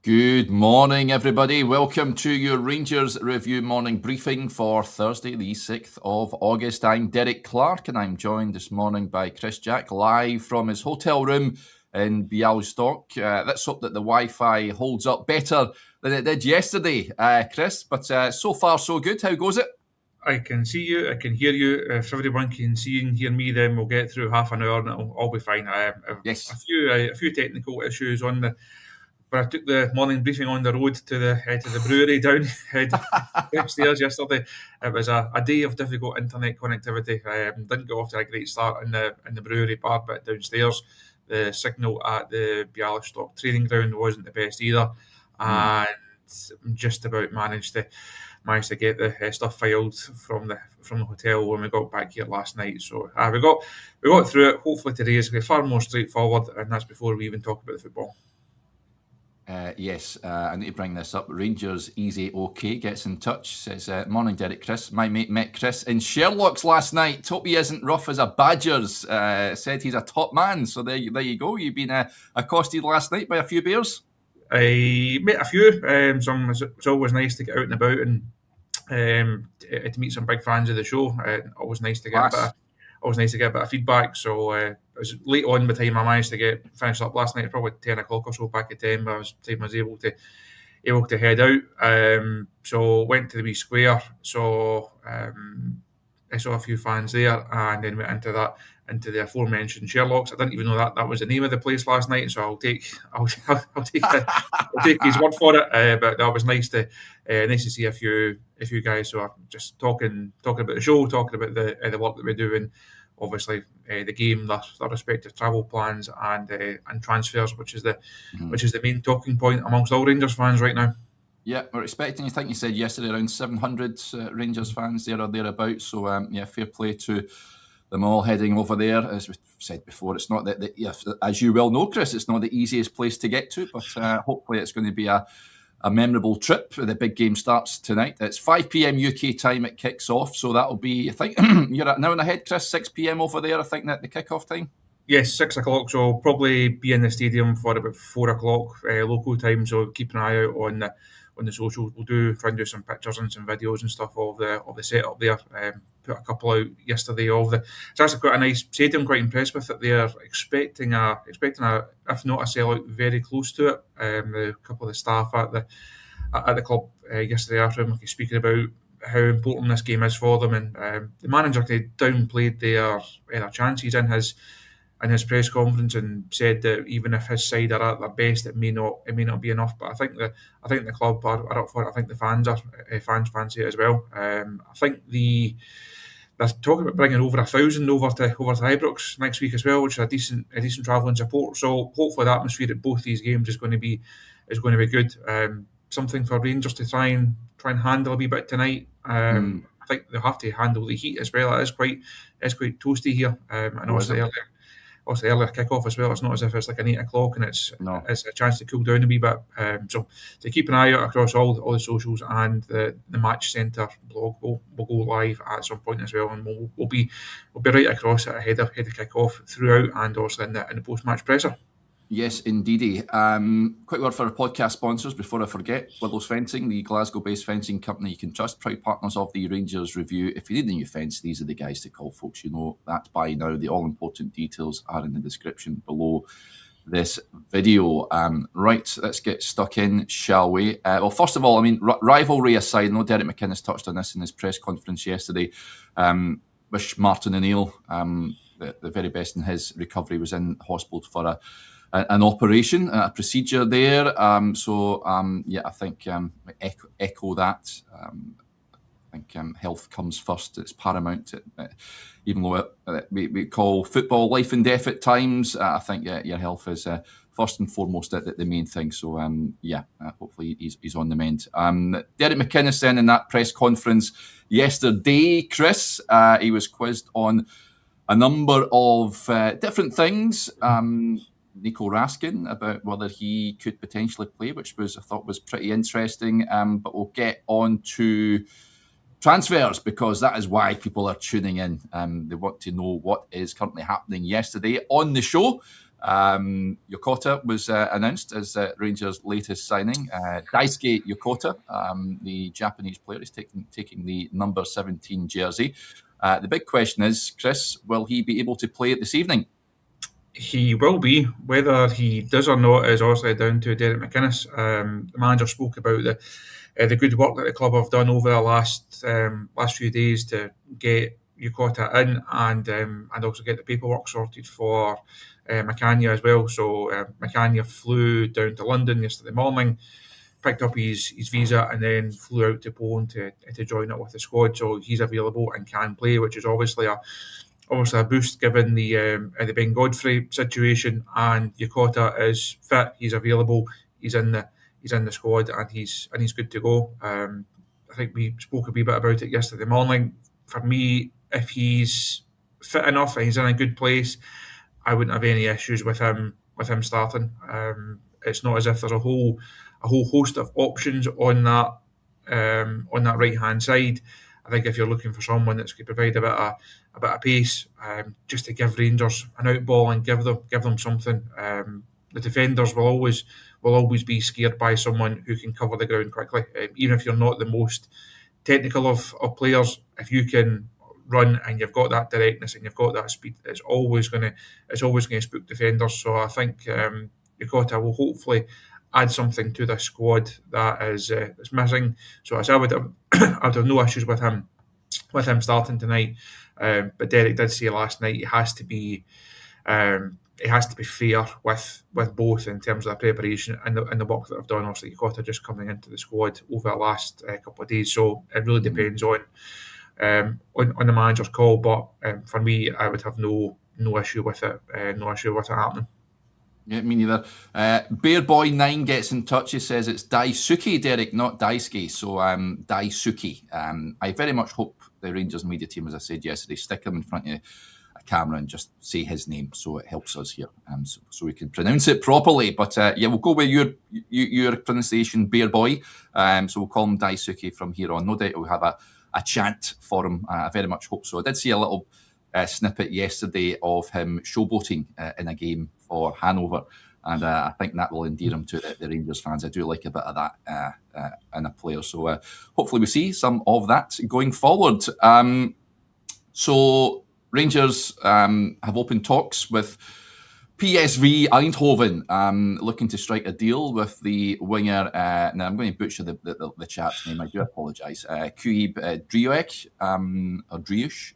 Good morning, everybody. Welcome to your Rangers Review morning briefing for Thursday, the 6th of August. I'm Derek Clark, and I'm joined this morning by Chris Jack, live from his hotel room in Bialystok. Let's hope that the Wi-Fi holds up better than it did yesterday, Chris. But so far, so good. How goes it? I can see you, I can hear you. If everyone can see and hear me, then we'll get through half an hour and it'll all be fine. Yes. A few technical issues but I took the morning briefing on the road to the brewery downstairs yesterday. It was a day of difficult internet connectivity. Didn't go off to a great start in the brewery bar, but downstairs the signal at the Bialystok training ground wasn't the best either, and just about managed to get the stuff filed from the hotel when we got back here last night. So we got through it. Hopefully today is going to be far more straightforward, and that's before we even talk about the football. Yes, I need to bring this up. Rangers Easy OK gets in touch, says, morning Derek, Chris. My mate met Chris in Sherlock's last night. Hope he isn't rough as a Badgers. Said he's a top man. So there you go. You've been accosted last night by a few beers? I met a few. It's always nice to get out and about and to meet some big fans of the show. Always nice to get a bit of feedback. So it was late on by the time I managed to get finished up last night, probably 10 o'clock or so, back at 10, but I was able to head out. So went to the wee square, so I saw a few fans there, and then went into the aforementioned Sherlock's. I didn't even know that was the name of the place last night, so I'll take his word for it. But that was nice to see a few guys. So I'm just talking about the show, talking about the work that we're doing, obviously the game, their respective travel plans and transfers, which is the main talking point amongst all Rangers fans right now. Yeah, we're expecting, I think you said yesterday, around 700 Rangers fans there or thereabouts. So, fair play to them all heading over there. As we've said before, it's not as you well know, Chris, it's not the easiest place to get to, but hopefully it's going to be a memorable trip. The big game starts tonight. It's 5 p.m. UK time it kicks off, so that'll be, I think, you're at now and ahead, Chris, 6 p.m. over there, I think, that the kick-off time? Yes, 6 o'clock, so I'll probably be in the stadium for about 4 o'clock local time, so keep an eye out on the socials. We'll try and do some pictures and some videos and stuff of the setup there. Put a couple out yesterday it's actually quite a nice stadium, quite impressed with it. They're expecting a if not a sellout, very close to it. A couple of the staff at the club yesterday afternoon were speaking about how important this game is for them, and the manager downplayed their chances in his press conference and said that even if his side are at their best, it may not be enough. But I think the club are up for it. I think the fans fancy it as well. I think they're talking about bringing over 1,000 over to Ibrox next week as well, which is a decent travelling support. So hopefully the atmosphere at both these games is going to be good. Something for Rangers to try and handle a wee bit tonight. I think they'll have to handle the heat as well. It's quite toasty here, and also earlier kick-off as well. It's not as if it's like an 8 o'clock and it's a chance to cool down a wee bit. So to keep an eye out across all the socials, and the Match Centre blog will go live at some point as well, and we'll be right across it ahead of kick-off throughout, and also in the post-match presser. Yes, indeedy. Quick word for our podcast sponsors before I forget. Willows Fencing, the Glasgow-based fencing company you can trust, proud partners of the Rangers Review. If you need a new fence, these are the guys to call, folks. You know that by now. The all-important details are in the description below this video. Right, let's get stuck in, shall we? Well, first of all, rivalry aside, I know Derek McInnes touched on this in his press conference yesterday. Wish Martin O'Neill the very best in his recovery. Was in hospital for an operation, a procedure there. I think echo that. I think health comes first. It's paramount. Even though we call football life and death at times, I think your health is first and foremost the main thing. So hopefully he's on the mend. Derek McInnes then in that press conference yesterday, Chris, he was quizzed on a number of different things. Nico Raskin about whether he could potentially play, which I thought was pretty interesting. But we'll get on to transfers, because that is why people are tuning in. They want to know what is currently happening. Yesterday on the show, Yokota was announced as Rangers' latest signing. Daisuke Yokota, the Japanese player, is taking the number 17 jersey. The big question is, Chris, will he be able to play it this evening? He will be. Whether he does or not is obviously down to Derek McInnes. The manager spoke about the good work that the club have done over the last few days to get Yokota in and also get the paperwork sorted for McInnes as well. So McInnes flew down to London yesterday morning, picked up his visa, and then flew out to Poland to join up with the squad. So he's available and can play, which is obviously a boost given the Ben Godfrey situation. And Yokota is fit, he's available, he's in the squad, and he's good to go. I think we spoke a wee bit about it yesterday morning. For me, if he's fit enough and he's in a good place, I wouldn't have any issues with him starting. It's not as if there's a whole host of options on that right hand side. I think if you're looking for someone that's going to provide a bit of pace, just to give Rangers an out ball and give them something. The defenders will always be scared by someone who can cover the ground quickly. Even if you're not the most technical of players, if you can run and you've got that directness and you've got that speed, it's always going to spook defenders. So I think Yokota will hopefully add something to the squad that is missing. So as I would have no issues with him starting tonight. But Derek did say last night he has to be fair with both in terms of the preparation and the work that I've done. Obviously, Yokota just coming into the squad over the last couple of days, so it really depends on the manager's call. But for me, I would have no issue with it. No issue with it happening. Yeah, me neither. Bearboy9 gets in touch. He says it's Daisuke, Derek, not Daisuke. So Daisuke. I very much hope the Rangers media team, as I said yesterday, stick him in front of a camera and just say his name, so it helps us here, so we can pronounce it properly. But yeah, we'll go with your pronunciation, Bearboy. So we'll call him Daisuke from here on. No doubt we'll have a chant for him. I very much hope so. I did see a little snippet yesterday of him showboating in a game for Hanover, and I think that will endear him to the Rangers fans. I do like a bit of that in a player, so hopefully we see some of that going forward. So Rangers have opened talks with PSV Eindhoven, looking to strike a deal with the winger. Now I'm going to butcher the chap's name. I do apologise. Kuib Driouech, or Driouech,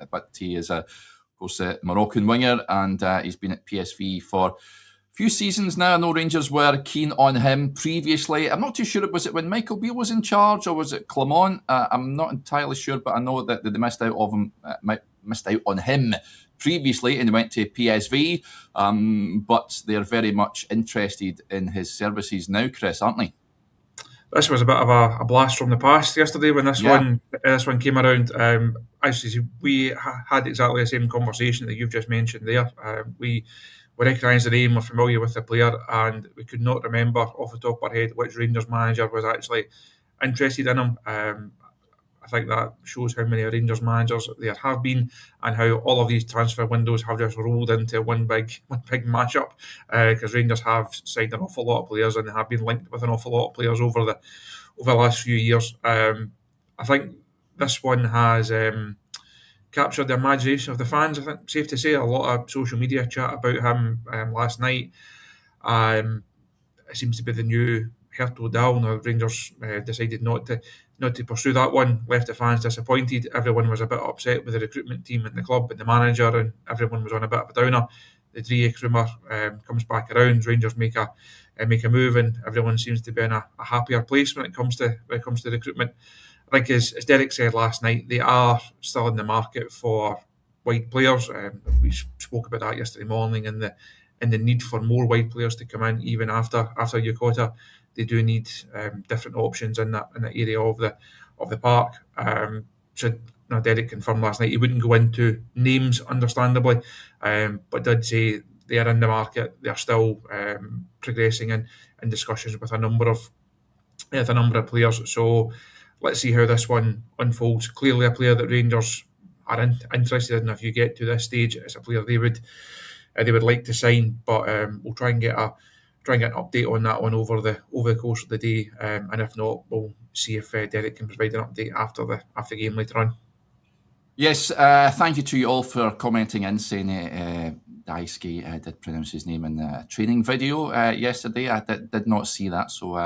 but he is of course a Moroccan winger, and he's been at PSV for a few seasons now. I know Rangers were keen on him previously. I'm not too sure. Was it when Michael Beale was in charge, or was it Clement? I'm not entirely sure, but I know that they missed out on him previously and went to PSV, but they're very much interested in his services now, Chris, aren't they? This was a bit of a blast from the past yesterday when this one came around. Actually, we had exactly the same conversation that you've just mentioned there. We recognised the name, we're familiar with the player, and we could not remember off the top of our head which Rangers manager was actually interested in him. I think that shows how many Rangers managers there have been, and how all of these transfer windows have just rolled into one big mashup. Because Rangers have signed an awful lot of players and have been linked with an awful lot of players over the last few years. I think this one has captured the imagination of the fans. I think safe to say a lot of social media chat about him last night. It seems to be the new Hertel Down. Rangers decided not to pursue that one, left the fans disappointed. Everyone was a bit upset with the recruitment team and the club and the manager, and everyone was on a bit of a downer. The Driouech rumour comes back around. Rangers make a move, and everyone seems to be in a happier place when it comes to recruitment. I think, as Derek said last night, they are still in the market for wide players. We spoke about that yesterday morning, and the need for more wide players to come in even after Yokota. They do need different options in that area of the park. Derek confirmed last night he wouldn't go into names, understandably, but did say they are in the market. They are still progressing in discussions with a number of players. So let's see how this one unfolds. Clearly, a player that Rangers are interested in. If you get to this stage, it's a player they would they would like to sign. But we'll try and get an update on that one over the course of the day, and if not, we'll see if Derek can provide an update after the game later on. Yes, thank you to you all for commenting in, saying Daisuke did pronounce his name in the training video yesterday. I did not see that, so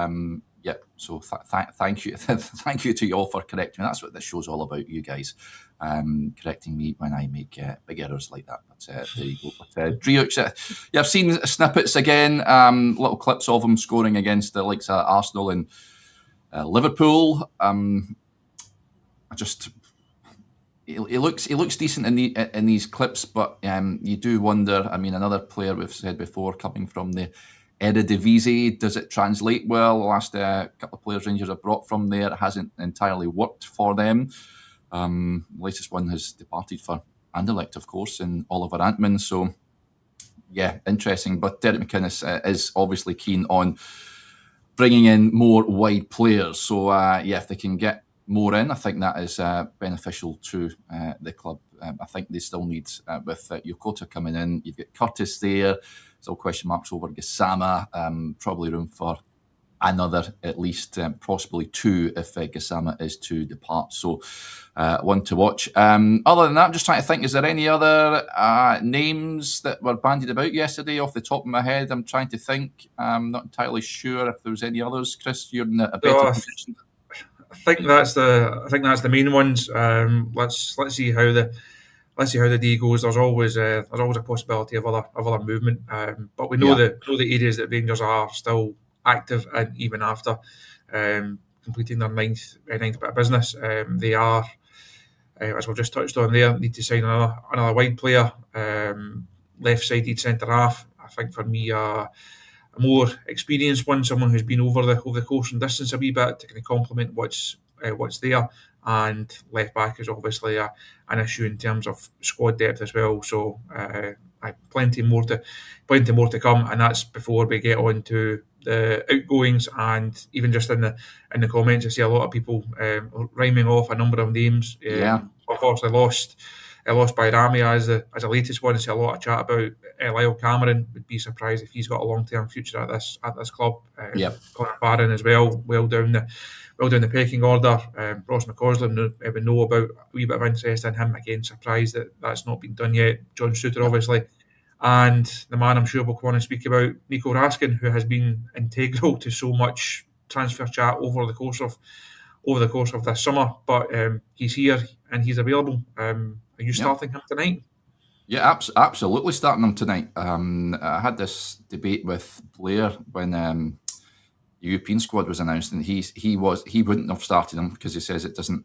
yeah. So thank you, thank you to you all for correcting me. That's what this show's all about, you guys correcting me when I make big errors like that. But there you go. But Driouech, yeah, I've seen snippets again, little clips of him scoring against the likes of Arsenal and Liverpool. He looks decent in these clips, but you do wonder. I mean, another player we've said before, coming from the Eredivisie, does it translate well? The last couple of players Rangers have brought from there, it hasn't entirely worked for them. The latest one has departed for Anderlecht, of course, and Oliver Antman. So, yeah, interesting. But Derek McInnes is obviously keen on bringing in more wide players. So, yeah, if they can get more in, I think that is beneficial to the club. I think they still need, with Yokota coming in, you've got Curtis there, still question marks over Gassama, probably room for another, at least possibly two if Gassama is to depart. So one to watch. Other than that, I'm just trying to think, is there any other names that were bandied about yesterday off the top of my head? I'm trying to think. I'm not entirely sure if there was any others. Chris, you're in a better position. I think that's the main ones. Let's see how the day goes. There's always a possibility of other movement. But we know the areas that Rangers are still active in, even after completing their ninth bit of business. They are, as we've just touched on there, need to sign another wide player, left-sided centre half. I think for me, a more experienced one, someone who's been over the course and distance a wee bit to kind of complement what's there. And left back is obviously an issue in terms of squad depth as well. So plenty more to come, and that's before we get on to the outgoings. And even just in the comments, I see a lot of people rhyming off a number of names. Unfortunately lost by Rami as the latest one. I see a lot of chat about Lyle Cameron. Would be surprised if he's got a long-term future at this club. Conor Barron as well, well down the pecking order. Ross McCausland, we know about a wee bit of interest in him. Again, surprised that that's not been done yet. John Suter, obviously. And the man I'm sure we'll want to speak about, Nico Raskin, who has been integral to so much transfer chat over the course of this summer. But he's here and he's available. Are you starting him tonight? Yeah, absolutely starting him tonight. I had this debate with Blair when the European squad was announced, and he wouldn't have started him because he says it doesn't,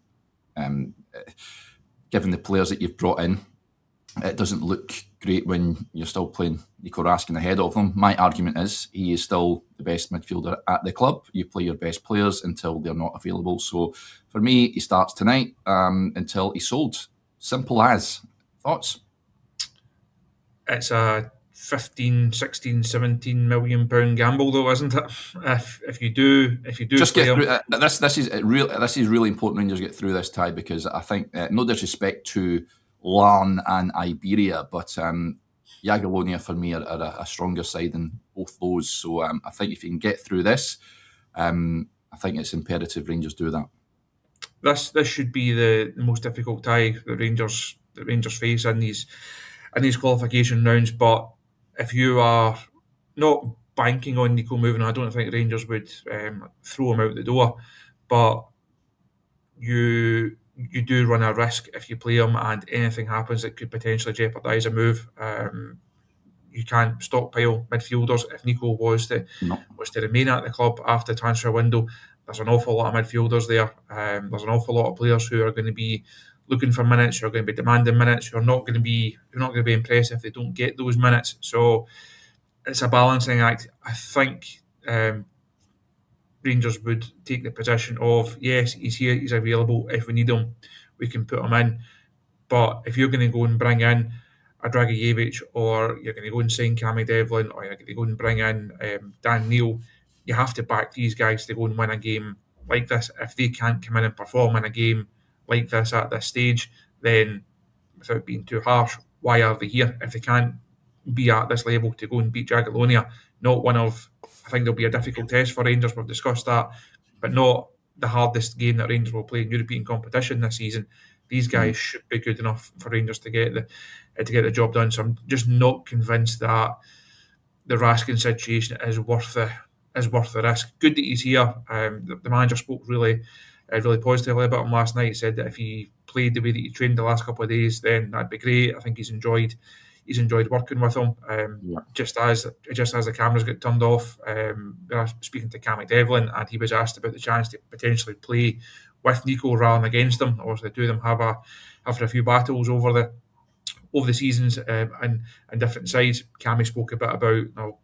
given the players that you've brought in, it doesn't look great when you're still playing Nico Raskin ahead of them. My argument is he is still the best midfielder at the club. You play your best players until they're not available. So for me, he starts tonight until he's sold. Simple as. Thoughts? It's a 15, 16, 17 million pound gamble, though, isn't it? If you do just get through this is really important. Rangers get through this tie, because I think no disrespect to Larne and Iberia, but Jagiellonia for me are a stronger side than both those. So I think if you can get through this, I think it's imperative Rangers do that. This should be the most difficult tie that Rangers face in these qualification rounds. But if you are not banking on Nico moving, I don't think Rangers would throw him out the door. But you do run a risk if you play him, and anything happens that could potentially jeopardise a move. You can't stockpile midfielders. If Nico was to remain at the club after the transfer window, there's an awful lot of midfielders there. There's an awful lot of players who are going to be looking for minutes, who are going to be demanding minutes, who are not going to be impressed if they don't get those minutes. So it's a balancing act. I think Rangers would take the position of, yes, he's here, he's available. If we need him, we can put him in. But if you're going to go and bring in a Driouech, or you're going to go and sign Cammy Devlin, or you're going to go and bring in Dan Neil, you have to back these guys to go and win a game like this. If they can't come in and perform in a game like this at this stage, then, without being too harsh, why are they here? If they can't be at this level to go and beat Jagiellonia. Not one of, I think there'll be a difficult test for Rangers, we've discussed that, but not the hardest game that Rangers will play in European competition this season. These guys should be good enough for Rangers to get the job done. So I'm just not convinced that the Raskin situation is worth the risk. Good that he's here. The manager spoke really positively about him last night. He said that if he played the way that he trained the last couple of days, then that'd be great. I think he's enjoyed working with him. Just as the cameras get turned off, I was speaking to Cammy Devlin, and he was asked about the chance to potentially play with Nico rather than against him. Obviously, the two of them have a few battles over the seasons and different sides. Cammy spoke a bit about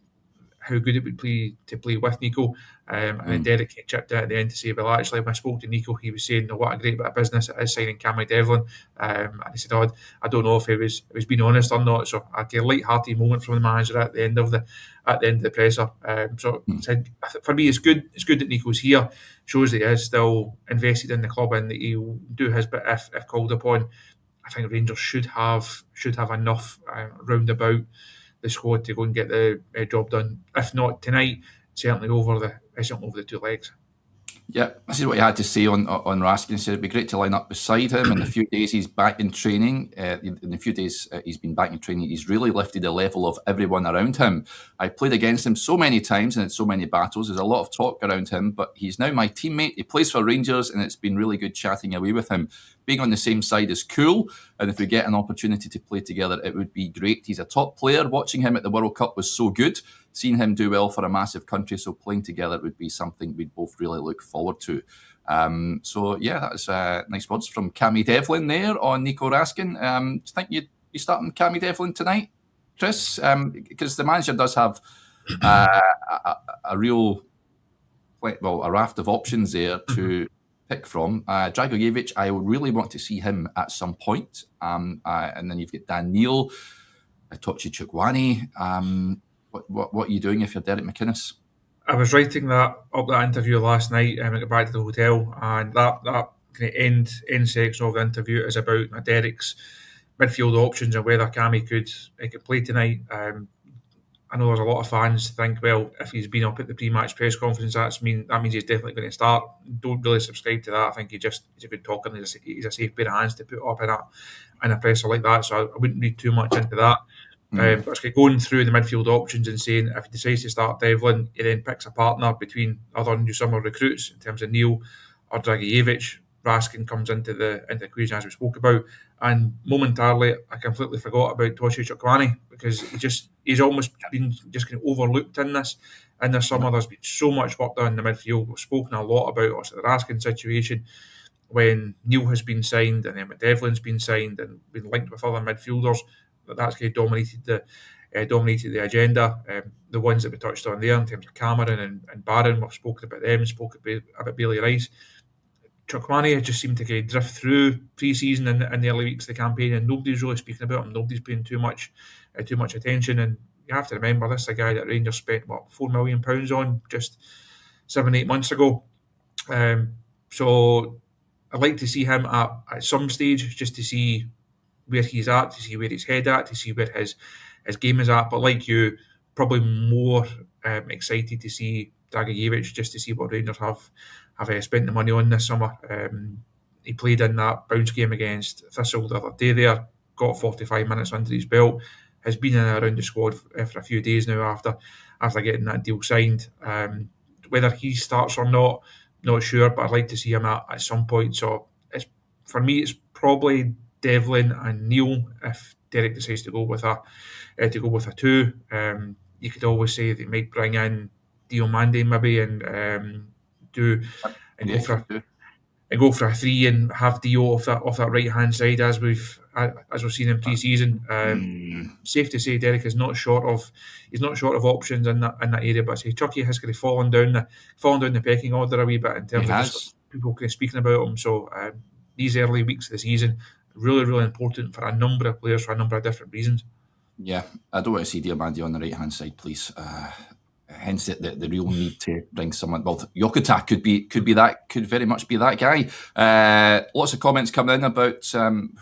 how good it would be to play with Nico. And then Derek chipped in at the end to say, well, actually, when I spoke to Nico, he was saying, what a great bit of business it is signing Cammy Devlin. And he said, I don't know if he was being honest or not. So I get a light-hearted moment from the manager at the end of the presser. Said, for me, it's good that Nico's here. Shows that he is still invested in the club and that he'll do his bit if called upon. I think Rangers should have enough round about the squad to go and get the job done. If not tonight, certainly over the two legs. Yeah, this is what he had to say on Raskin. He said it'd be great to line up beside him. In the few days he's back in training, he's been back in training, he's really lifted the level of everyone around him. I played against him so many times and had so many battles. There's a lot of talk around him, but he's now my teammate. He plays for Rangers, and it's been really good chatting away with him. Being on the same side is cool, and if we get an opportunity to play together, it would be great. He's a top player. Watching him at the World Cup was so good. Seeing him do well for a massive country, so playing together would be something we'd both really look forward to. So yeah, that's nice words from Cammy Devlin there on Nico Raskin. Do you think you starting Cammy Devlin tonight, Chris? Because the manager does have a raft of options there to pick from. Driouech, I would really want to see him at some point. And then you've got Dan Neil, Tochi Chukwani. What are you doing if you're Derek McInnes? I was writing that interview last night and I got back to the hotel, and that kind of end section of the interview is about Derek's midfield options and whether Cammy could play tonight. I know there's a lot of fans think, well, if he's been up at the pre-match press conference, that means he's definitely going to start. Don't really subscribe to that. I think he's a good talker. And he's a safe pair of hands to put up in a presser like that. So I wouldn't read too much into that. But it's going through the midfield options and saying if he decides to start Devlin, he then picks a partner between other new summer recruits in terms of Neil or Driouech. Raskin comes into the equation as we spoke about, and momentarily I completely forgot about Toshi Chukwani because he's almost been just kind of overlooked in this summer. There's been so much work done in the midfield. We've spoken a lot about also the Raskin situation when Neil has been signed and then Devlin's been signed and been linked with other midfielders. That's kind of dominated the agenda. The ones that we touched on there in terms of Cameron and Barron, we've spoken about them, spoken about Bailey Rice. Chukwani just seemed to drift through pre-season in the early weeks of the campaign, and nobody's really speaking about him. Nobody's paying too much attention. And you have to remember, this is a guy that Rangers spent £4 million on just 7-8 months ago. So I'd like to see him at some stage just to see where he's at, to see where his head at, to see where his game is at. But like you, probably more excited to see Driouech just to see what Rangers have spent the money on this summer. He played in that bounce game against Thistle the other day there, got 45 minutes under his belt, has been in and around the squad for a few days now after getting that deal signed. Whether he starts or not sure, but I'd like to see him at some point. So for me, it's probably Devlin and Neil if Derek decides to go with a two. You could always say they might bring in Diomande maybe and go for a three and have Dio off that right hand side as we've seen in pre-season. Safe to say Derek is not short of options in that area, but I say Chucky has kind of fallen down the pecking order a wee bit in terms of just people kind of speaking about him. So these early weeks of the season really, really important for a number of players for a number of different reasons. Yeah, I don't want to see Diomande on the right hand side, please. hence the real need to bring someone. Well, Yokota could very much be that guy. Lots of comments coming in about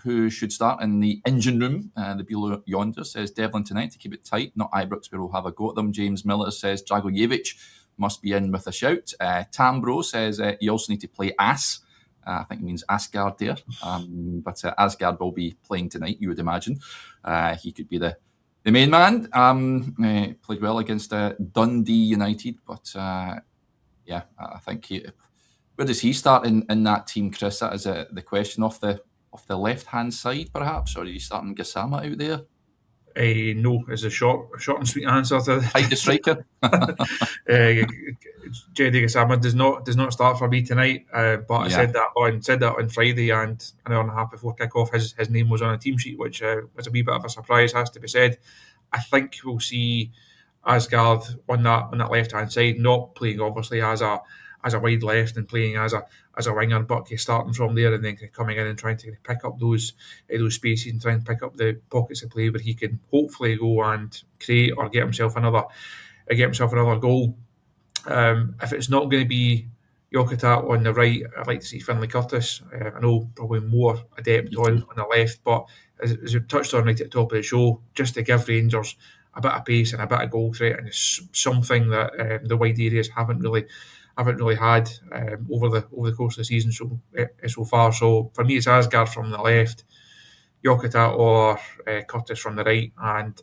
who should start in the engine room. The below yonder says Devlin tonight to keep it tight, not Ibrox, where we'll have a go at them. James Miller says Driouech must be in with a shout. Tambro says you also need to play Ass. I think it means Asgard there. But Asgard will be playing tonight, you would imagine. He could be the main man. Played well against Dundee United. But I think where does he start in that team, Chris? That is the question off the left-hand side, perhaps? Or are you starting Gassama out there? No, is a short and sweet answer to Height the striker. JD Gassama does not start for me tonight. But I said that on Friday, and an hour and a half before kick-off, his name was on a team sheet, which was a wee bit of a surprise, has to be said. I think we'll see Asgard on that left-hand side, not playing obviously as a wide left and playing as a winger, but starting from there and then coming in and trying to pick up those spaces and try and pick up the pockets of play where he can hopefully go and create or get himself another goal. If it's not going to be Yokota on the right, I'd like to see Finlay Curtis. I know probably more adept on the left, but as we touched on right at the top of the show, just to give Rangers a bit of pace and a bit of goal threat, and it's something that the wide areas haven't really had over the course of the season so far. So for me, it's Asgard from the left, Yokota or Curtis from the right, and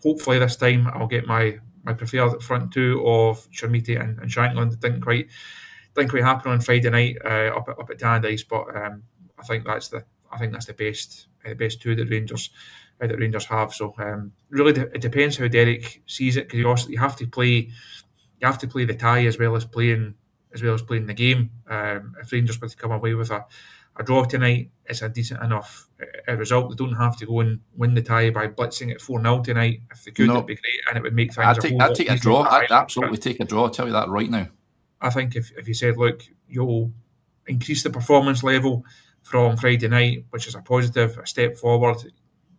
hopefully this time I'll get my preferred front two of Shermite and Shankland. It didn't quite happen on Friday night up at Tannadice, but I think that's the best two that Rangers have. So really, it depends how Derek sees it, because you have to play the tie as well as playing the game. If Rangers were to come away with a draw tonight, it's a decent enough result. They don't have to go and win the tie by blitzing at 4-0 tonight. If they could, it'd be great, and it would make things I'd take a draw. I'd absolutely take a draw. I'll tell you that right now. I think if you said, look, you'll increase the performance level from Friday night, which is a positive, a step forward,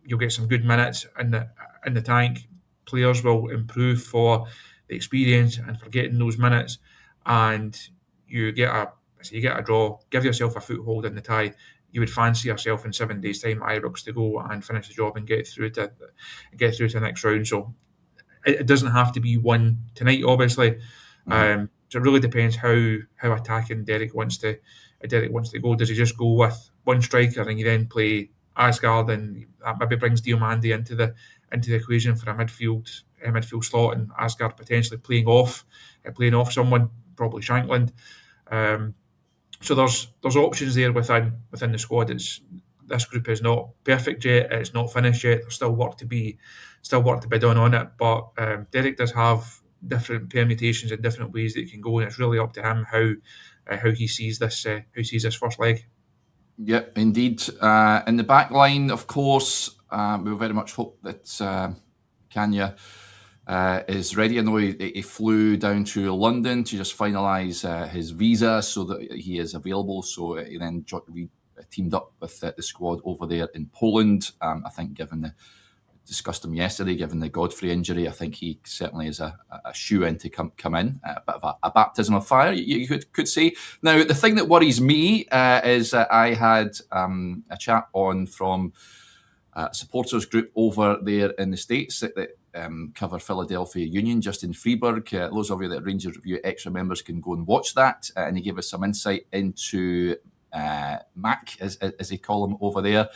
you'll get some good minutes in the tank. Players will improve for the experience and for getting those minutes, and you get a draw, give yourself a foothold in the tie. You would fancy yourself in 7 days' time at Ibrox to go and finish the job and get through to the next round. So it doesn't have to be one tonight, obviously. So it really depends how attacking Derek wants to go. Does he just go with one striker and you then play Asgard, and that maybe brings Diomande into the equation for a midfield slot, and Asgard potentially playing off someone, probably Shankland. So there's options there within the squad. This group is not perfect yet. It's not finished yet. There's still work to be done on it. But Derek does have different permutations and different ways that it can go, and it's really up to him how he sees this first leg. Yep, indeed. In the back line, of course, we very much hope that Kanya is ready. I know he flew down to London to just finalise his visa so that he is available. So he then teamed up with the squad over there in Poland. I think discussed him yesterday, given the Godfrey injury, I think he certainly is a shoe-in to come in. A bit of a baptism of fire, you could say. Now, the thing that worries me is I had a chat on from a supporters group over there in the States that cover Philadelphia Union, Justin Freeberg. Those of you that Rangers Review Extra members can go and watch that. And he gave us some insight into Mac, as they call him over there.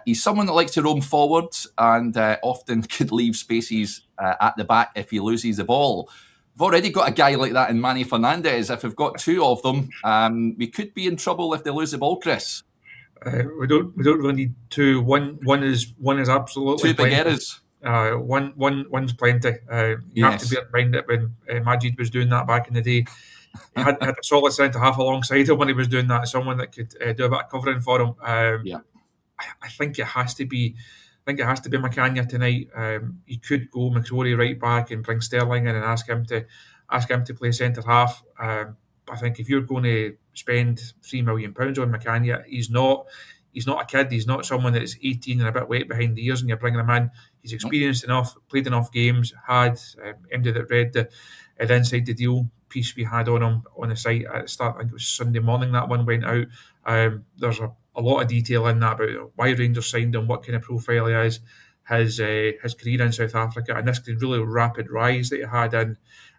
He's someone that likes to roam forward and often could leave spaces at the back if he loses the ball. We've already got a guy like that in Manny Fernandez. If we've got two of them, we could be in trouble if they lose the ball, Chris. We don't really need two. One is absolutely two big errors. One's plenty. You have to bear in mind that when Majid was doing that back in the day, he had a solid centre half alongside him when he was doing that. Someone that could do a bit of covering for him. I think it has to be. McInnes tonight. You could go McCrory right back and bring Sterling in and ask him to play centre half. I think if you're going to spend £3 million on McInnes, he's not a kid. He's not someone that's 18 and a bit wet behind the ears and you're bringing him in. He's experienced enough, played enough games, had MD that read the Inside the Deal piece we had on him on the site at the start. I think it was Sunday morning that one went out. There's a lot of detail in that about why Rangers signed him, what kind of profile he is, his career in South Africa, and this really rapid rise that he had in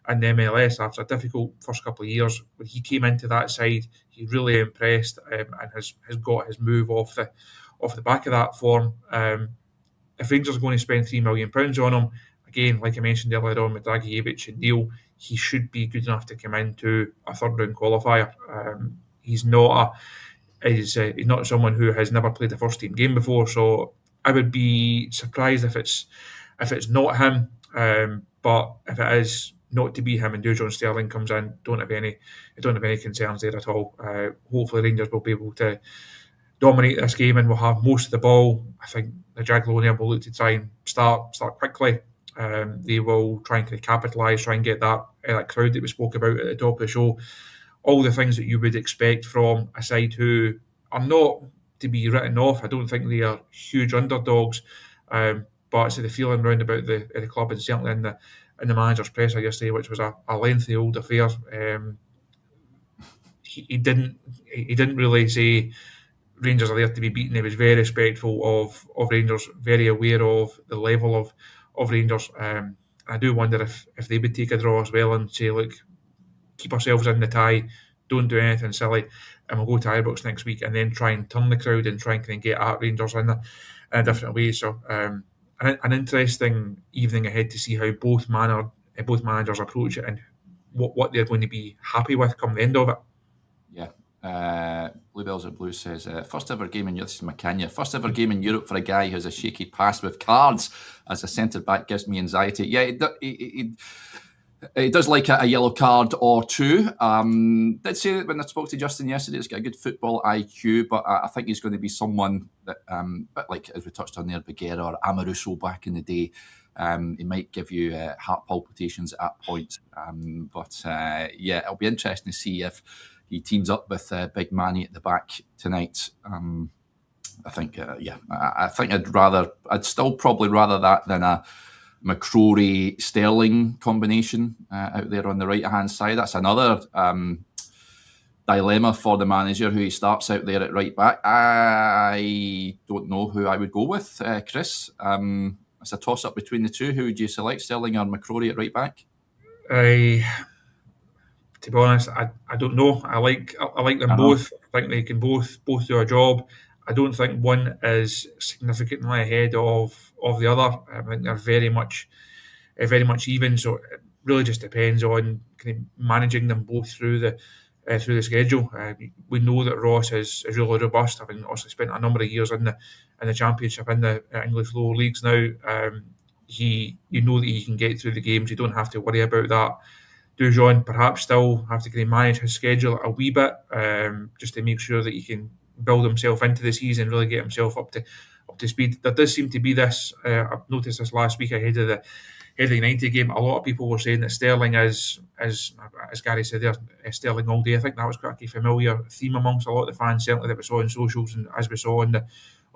the MLS after a difficult first couple of years. When he came into that side, he really impressed and has got his move off the back of that form. If Rangers are going to spend £3 million on him, again, like I mentioned earlier on with Driouech and Neil, he should be good enough to come into a third round qualifier. He's not someone who has never played a first team game before, so I would be surprised if it's not him. But if it is not to be him and John Sterling comes in, don't have any concerns there at all. Hopefully Rangers will be able to dominate this game and we'll have most of the ball. I think the Jagiellonian will look to try and start quickly. They will try and capitalise, try and get that crowd that we spoke about at the top of the show. All the things that you would expect from a side who are not to be written off. I don't think they are huge underdogs, but it's the feeling round about the club and certainly in the manager's presser yesterday, which was a lengthy old affair. He didn't really say Rangers are there to be beaten. He was very respectful of Rangers, very aware of the level of Rangers. I do wonder if they would take a draw as well and say, look, keep ourselves in the tie, don't do anything silly, and we'll go to Ibrox next week and then try and turn the crowd and try and get at Rangers in a different way. So an interesting evening ahead to see how both managers approach it and what they're going to be happy with come the end of it. Yeah. Bluebells or Blue says, first ever game in Europe, this is McInnes, first ever game in Europe for a guy who has a shaky past with cards as a centre-back gives me anxiety. Yeah, it does like a yellow card or two. Did say that when I spoke to Justin yesterday, he's got a good football IQ, but I think he's going to be someone that, bit like as we touched on there, Bagheera or Amoruso back in the day, he might give you heart palpitations at points. But it'll be interesting to see if he teams up with Big Manny at the back tonight. I think, I think I'd still probably rather that than a McCrory-Sterling combination out there on the right-hand side. That's another dilemma for the manager who he starts out there at right-back. I don't know who I would go with, Chris. It's a toss-up between the two. Who would you select, Sterling or McCrory at right-back? To be honest, I don't know. I like them both. I think they can both do a job. I don't think one is significantly ahead of the other. I think they're very much even. So it really just depends on kind of managing them both through the schedule. We know that Ross is really robust, having also spent a number of years in the Championship, in the English lower leagues now. You know that he can get through the games. You don't have to worry about that. Dujon perhaps still have to kind of manage his schedule a wee bit, just to make sure that he can build himself into the season, really get himself up to speed. There does seem to be this. I've noticed this last week ahead of the United game. A lot of people were saying that Sterling is, as Gary said there, Sterling all day. I think that was quite a familiar theme amongst a lot of the fans, certainly that we saw on socials and as we saw on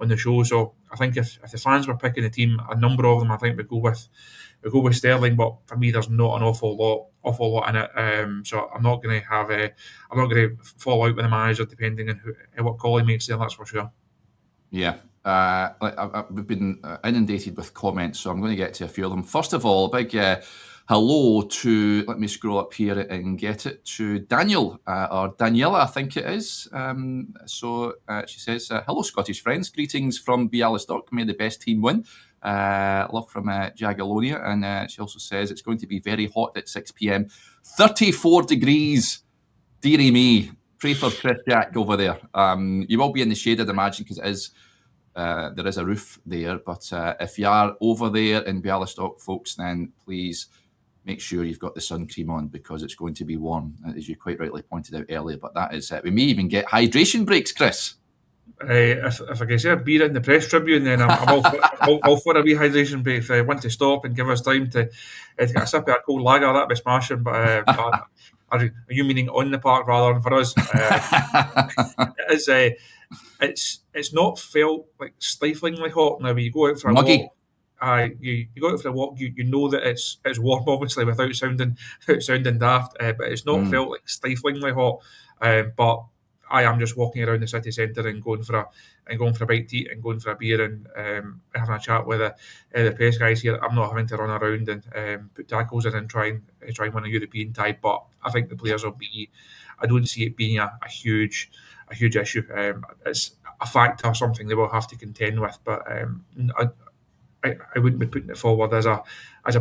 the show. So I think if the fans were picking a team, a number of them I think would go with Sterling. But for me, there's not an awful lot in it. So I'm not going to fall out with the manager depending on what call he makes there. That's for sure. Yeah. We've been inundated with comments, so I'm going to get to a few of them. First of all, a big hello to, let me scroll up here and get it, to Daniel, or Daniela, I think it is. So she says, hello, Scottish friends. Greetings from Bialystok. May the best team win. Love from Jagiellonia. And she also says it's going to be very hot at 6 p.m. 34 degrees. Dearie me. Pray for Chris Jack over there. You will be in the shade, I'd imagine, because it is there is a roof there. But if you are over there in Bialystok, folks, then please make sure you've got the sun cream on, because it's going to be warm, as you quite rightly pointed out earlier. But that is it. We may even get hydration breaks, Chris. If I can say a beer in the press tribune, then I'm all for a wee hydration break. If I want to stop and give us time to get a sip of a cold lager, that'd be smashing. But are you meaning on the park rather than for us? it's not felt like stiflingly hot. Now, when you go out for a Muggy. walk, you go out for a walk, you know that it's warm, obviously, without sounding daft, but it's not felt like stiflingly hot. But I am just walking around the city centre and going for a bite to eat and going for a beer and having a chat with the press guys here. I'm not having to run around and put tackles in and try and win a European tie. But I think the players will be. I don't see it being a huge issue. It's a factor, something they will have to contend with. But I wouldn't be putting it forward as a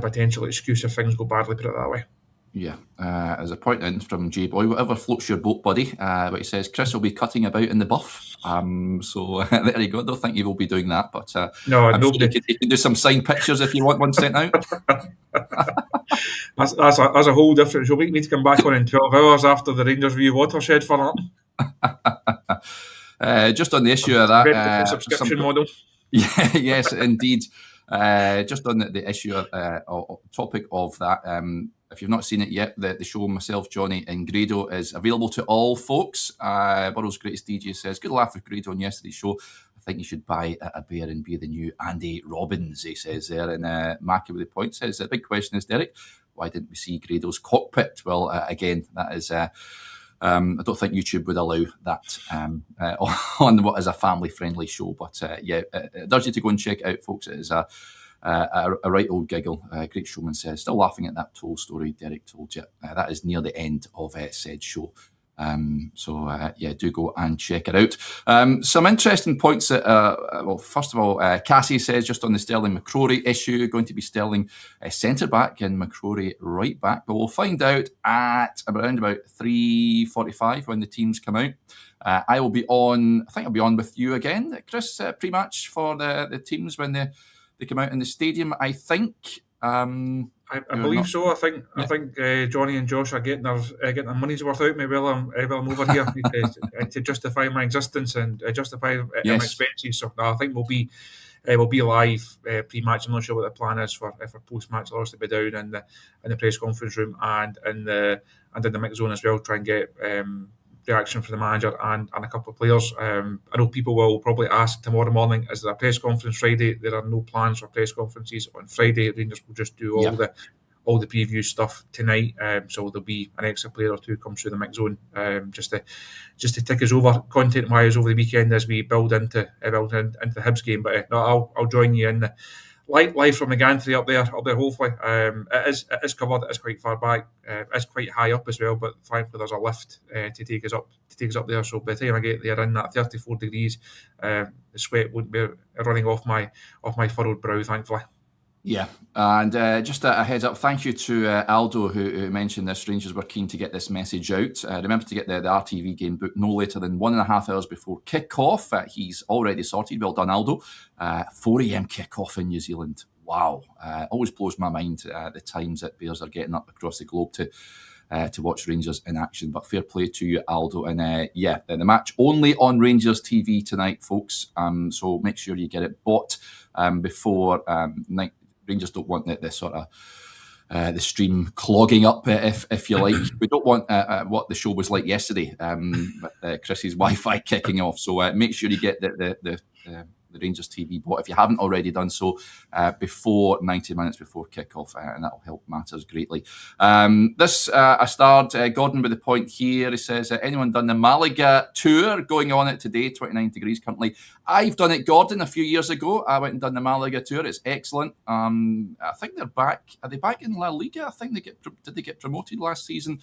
potential excuse if things go badly. Put it that way. Yeah, as a point in from J Boy, whatever floats your boat, buddy. But he says Chris will be cutting about in the buff. So there you go. I don't think he will be doing that, but no, I'm sure you can do some signed pictures if you want one sent out. That's a whole different show. We need to come back on in 12 hours after the Rangers View watershed for that. Just on the issue of that subscription model. Yeah, yes, indeed. Just on the issue of topic of that. If you've not seen it yet, the show myself, Johnny, and Grado is available to all folks. Burrow's greatest DJ says, good laugh with Grado on yesterday's show. I think you should buy a beer and be the new Andy Robbins, he says there. And Mackie with the point says, the big question is, Derek, why didn't we see Grado's cockpit? Well, again, that is... I don't think YouTube would allow that on what is a family-friendly show. But yeah, it does you to go and check it out, folks. It is a right old giggle. Great Showman says, still laughing at that toll story Derek told you. That is near the end of said show. So yeah, do go and check it out. Some interesting points that, well, first of all, Cassie says just on the Sterling McCrory issue, going to be Sterling centre-back and McCrory right-back, but we'll find out at around about 3:45 when the teams come out. I think I'll be on with you again, Chris, pre-match for the teams when they come out in the stadium, I think. I believe so. I think Johnny and Josh are getting their money's worth out. Maybe I'm over here to justify my existence and justify my expenses. So I think we'll be live pre-match. I'm not sure what the plan is for post-match. I'll also be down in the press conference room and in the mix zone as well. Try and get reaction from the manager and a couple of players. I know people will probably ask tomorrow morning, is there a press conference Friday? There are no plans for press conferences on Friday. Rangers will just do all the preview stuff tonight. So there'll be an extra player or two come through the mix zone just to tick us over content wise over the weekend as we build into the Hibs game. But no, I'll join you in live from the gantry up there hopefully. It is covered, it is quite far back, it's quite high up as well, but thankfully there's a lift to take us up there, so by the time I get there in that 34 degrees, the sweat won't be running off my furrowed brow, thankfully. Yeah, and just a heads up, thank you to Aldo who mentioned this. Rangers were keen to get this message out. Remember to get the RTV game booked no later than 1.5 hours before kick-off. He's already sorted. Well done, Aldo. 4 a.m. kick-off in New Zealand. Wow. Always blows my mind the times that Bears are getting up across the globe to watch Rangers in action. But fair play to you, Aldo. And yeah, the match only on Rangers TV tonight, folks. So make sure you get it bought before night. Rangers don't want the sort of the stream clogging up, if you like. We don't want what the show was like yesterday with Chris's Wi-Fi kicking off. So make sure you get the Rangers TV bought if you haven't already done so before 90 minutes before kickoff, and that'll help matters greatly. I started Gordon with the point here. He says, anyone done the Malaga tour going on it today? 29 degrees currently. I've done it, Gordon, a few years ago. I went and done the Malaga tour. It's excellent. I think they're back. Are they back in La Liga? I think did they get promoted last season?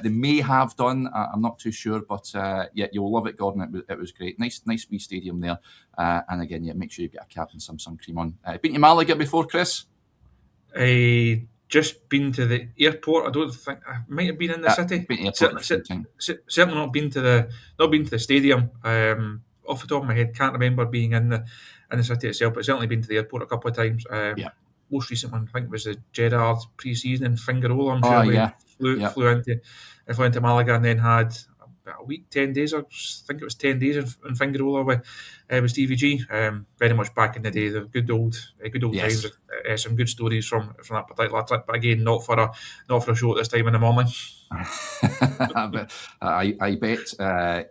They may have done. I'm not too sure, but yeah, you'll love it, Gordon. It was great. Nice wee stadium there. And again, yeah, make sure you get a cap and some sun cream on. Been to Malaga before, Chris? Just been to the airport. I don't think I might have been in the city. Been to airport certainly not been to the stadium. Off the top of my head, can't remember being in the city itself, but certainly been to the airport a couple of times. Most recent one, I think, was the Gerrard pre-season in Fingarola. I'm sure flew into Malaga and then had about a week, 10 days. I think it was 10 days in Fingarola with Stevie G. Very much back in the day, the good old Yes. times. Some good stories from that particular trip, but again, not for a show at this time in the morning. I bet,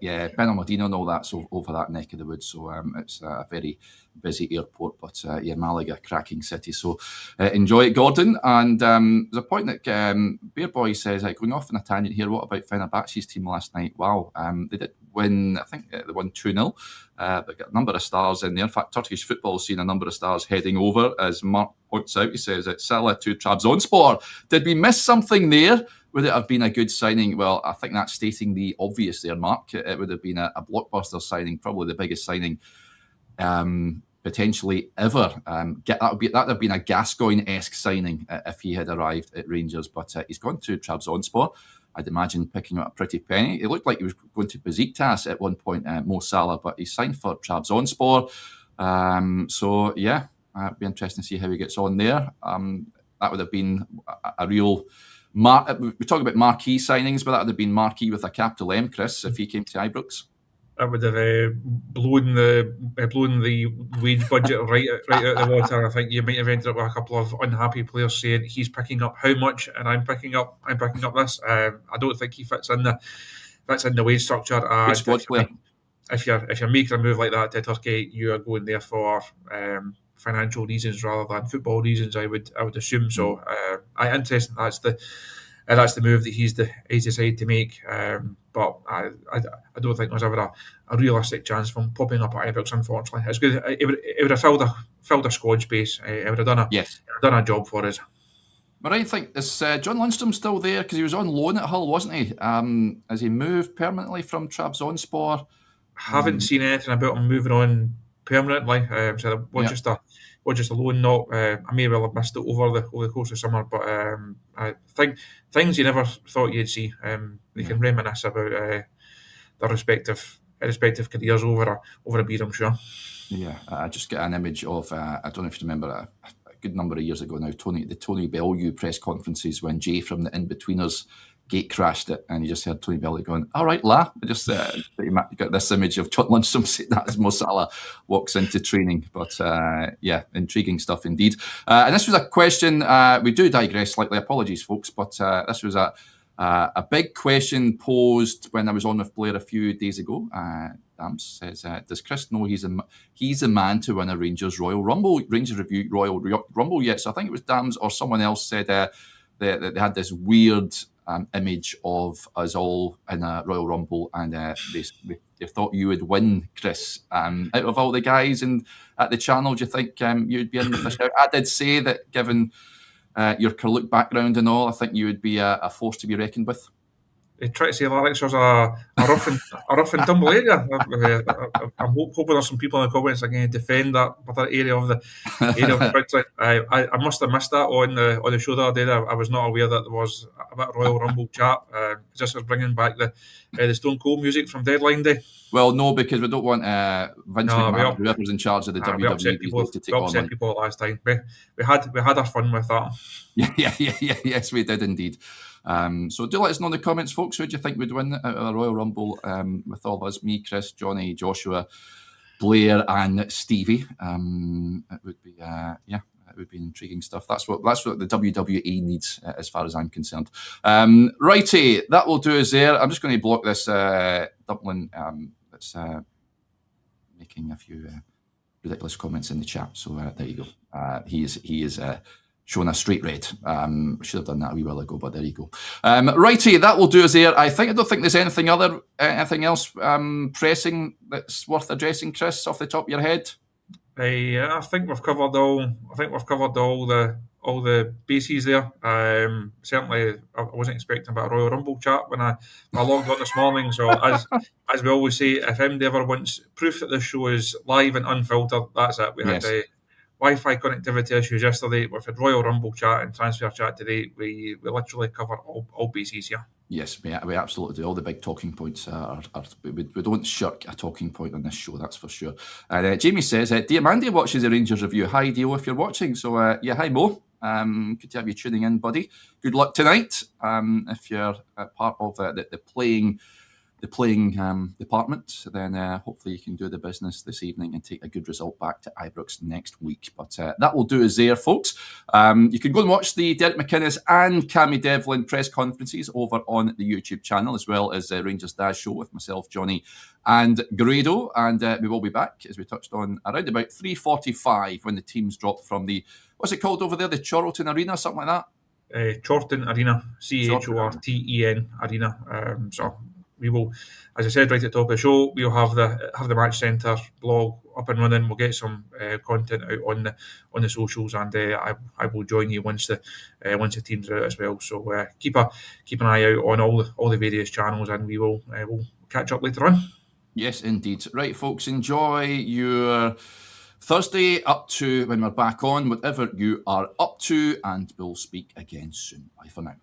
yeah, Benalmadino and all that's over that neck of the woods, so it's a very busy airport, but yeah, Malaga, cracking city, so enjoy it, Gordon. And there's a point that Bear Boy says, going off on a tangent here, what about Fenerbahce's team last night? Wow, they did win, I think they won 2-0. They've got a number of stars in there. In fact, Turkish football's seen a number of stars heading over, as Mark points out. He says it's Salah to Trabzonspor. Did we miss something there? Would it have been a good signing? Well, I think that's stating the obvious there, Mark. It would have been a blockbuster signing, probably the biggest signing potentially ever. That would have been a Gascoigne-esque signing if he had arrived at Rangers, but he's gone to Trabzonspor. I'd imagine picking up a pretty penny. It looked like he was going to Besiktas at one point, Mo Salah, but he signed for Trabzonspor. So, yeah, it'd be interesting to see how he gets on there. That would have been a real... we talk about marquee signings, but that would have been marquee with a capital M, Chris, if he came to Ibrox. That would have blown the wage budget right out of the water. I think you might have ended up with a couple of unhappy players saying he's picking up how much, and I'm picking up this. I don't think he fits in the wage structure. Good squad player. If you're making a move like that to Turkey, you are going there for financial reasons rather than football reasons. I would assume so. Interesting. That's the move that he's decided to make. But I don't think there's ever a realistic chance from popping up at Ibrox. Unfortunately, it's good. It would have filled a squad space. It would have done a job for us. But I think is John Lundstrom still there, because he was on loan at Hull, wasn't he? Has he moved permanently from Trabzonspor? Haven't seen anything about him moving on permanently. So it was just a loan note. I may well have missed it over the course of summer, but I think things you never thought you'd see. They can reminisce about their respective careers over a beer, I'm sure. Yeah, I just get an image of I don't know if you remember a good number of years ago now, the Tony Bellew press conferences when Jay from the In-Betweeners gate crashed it, and you just heard Tony Bellew going, "All right, la." I just got this image of John Lundstrom saying that as Mo Salah walks into training. But yeah, intriguing stuff indeed. And this was a question. We do digress slightly. Apologies, folks, but this was a big question posed when I was on with Blair a few days ago. Dams says, "Does Chris know he's a man to win a Rangers Royal Rumble? Rangers Review Royal Rumble yet?" So I think it was Dams or someone else said that they had this weird image of us all in a Royal Rumble, and they thought you would win, Chris. Out of all the guys at the channel, do you think you'd be in with a shout? I did say that given your Carluke background and all, I think you would be a force to be reckoned with. They try to say Alex was a rough and tumble area. I'm hoping there's some people in the comments that can defend that area of the country. I must have missed that on the show the other day. I was not aware that there was a bit of Royal Rumble chat. Just was bringing back the Stone Cold music from Deadline Day. Well, no, because we don't want Vince McMahon, whoever's in charge of the WWE, to take on. We upset people last time. We had our fun with that. Yes, we did indeed. So do let us know in the comments, folks. Who do you think would win out of the Royal Rumble with all of us? Me, Chris, Johnny, Joshua, Blair, and Stevie. It would be it would be intriguing stuff. That's what the WWE needs, as far as I'm concerned. Righty, that will do us there. I'm just going to block this Dublin that's making a few ridiculous comments in the chat. So there you go. He is showing a straight red. Should have done that a wee while ago, but there you go. Righty, that will do us there. I don't think there's anything else pressing that's worth addressing, Chris, off the top of your head. I think we've covered all the bases there. Certainly, I wasn't expecting about a Royal Rumble chat when I logged on this morning. So as we always say, if anybody ever wants proof that this show is live and unfiltered, that's it. We had Wi-Fi connectivity issues yesterday. We've had Royal Rumble chat and transfer chat today. We literally cover all bases here. Yes, we absolutely do. All the big talking points we don't shirk a talking point on this show, that's for sure. And Jamie says, Diamandi watches the Rangers review. Hi, Dio, if you're watching. So, hi, Mo. Good to have you tuning in, buddy. Good luck tonight. If you're part of the playing the playing department, then hopefully you can do the business this evening and take a good result back to Ibrox next week. But that will do us there, folks. You can go and watch the Derek McInnes and Cammy Devlin press conferences over on the YouTube channel, as well as Rangers Dash Show with myself, Johnny, and Grado. And we will be back, as we touched on, around about 3:45 when the teams drop from the, what's it called over there, the Chorlton Arena, something like that? Chorlton Arena, Chorten Arena. So we will, as I said right at the top of the show, we'll have the Match Centre blog up and running. We'll get some content out on the socials, and I will join you once the teams are out as well. So keep an eye out on all the various channels, and we'll catch up later on. Yes, indeed. Right, folks, enjoy your Thursday up to when we're back on, whatever you are up to, and we'll speak again soon. Bye for now.